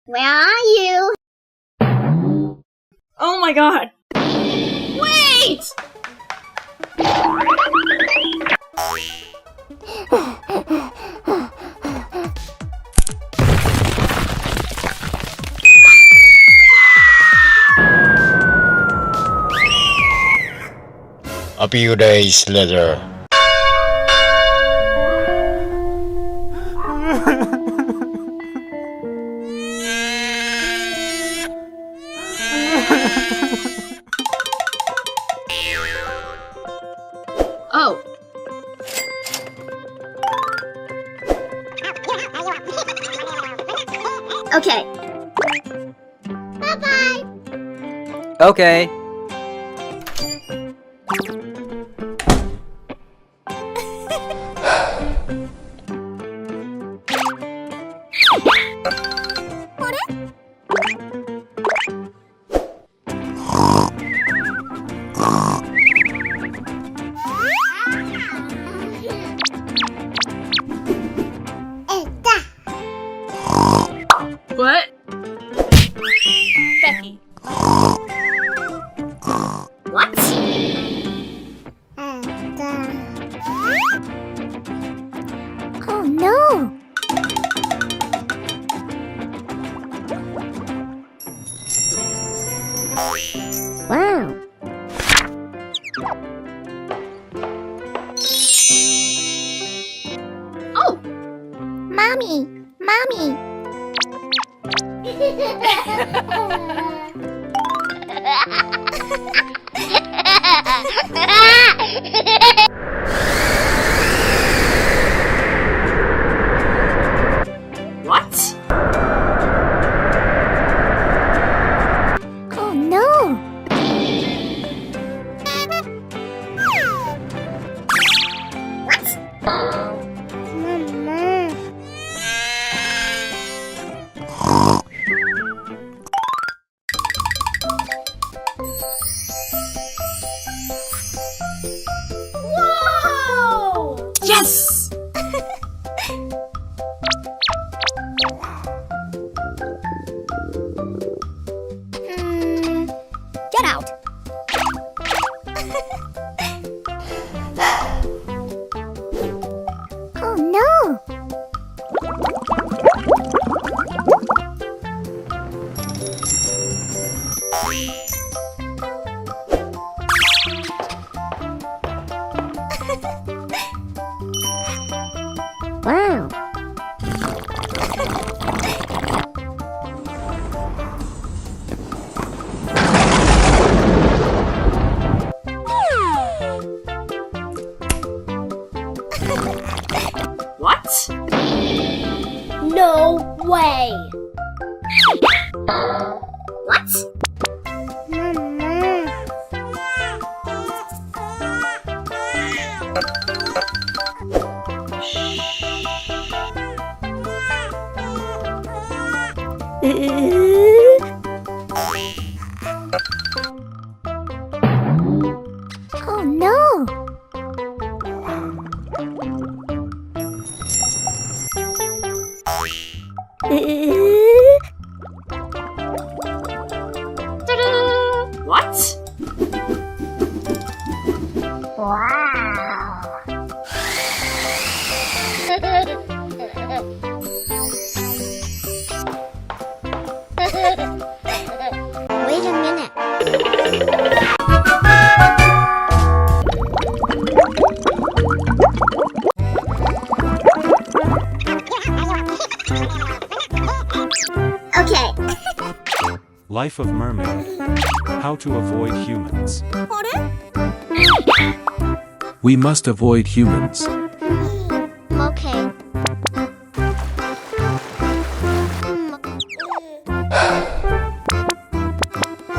Where are you? Oh my god! Wait! A few days later. Oh. Okay. Bye-bye. Okay. What? Becky. What? Oh no! Wow! Oh! Mommy! Mommy! What? Oh no! What? Mama. Whoa! Yes! Get out! Oh no! Wow! What? No way! What? Mama. Oh no! What? Wow! Wait a minute. Okay. Life of mermaid. How to avoid humans. We must avoid humans. Okay.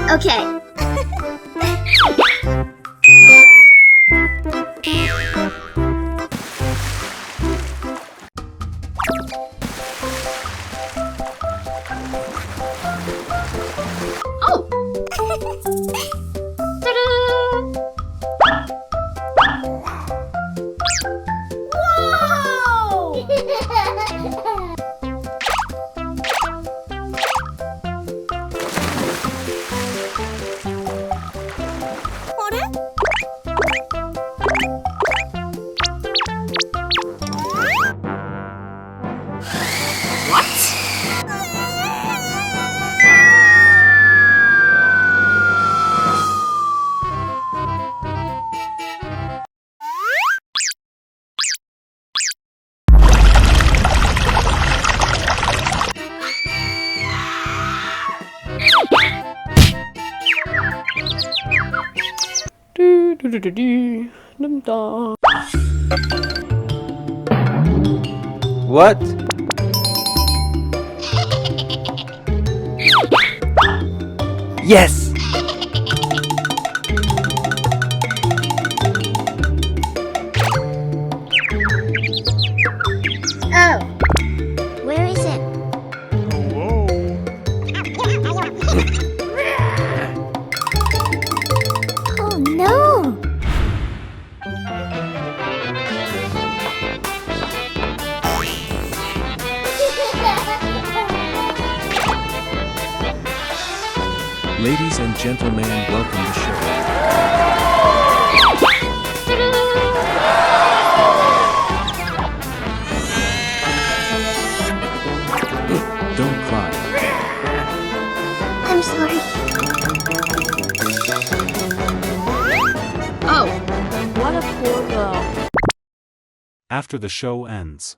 Okay. Oh! What? What? Yes! Oh. Where is it? Oh no! Ladies and gentlemen, welcome to the show. Don't cry. I'm sorry. Oh! What a poor girl. After the show ends.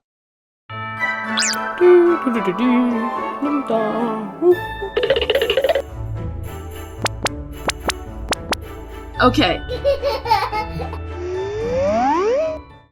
Okay.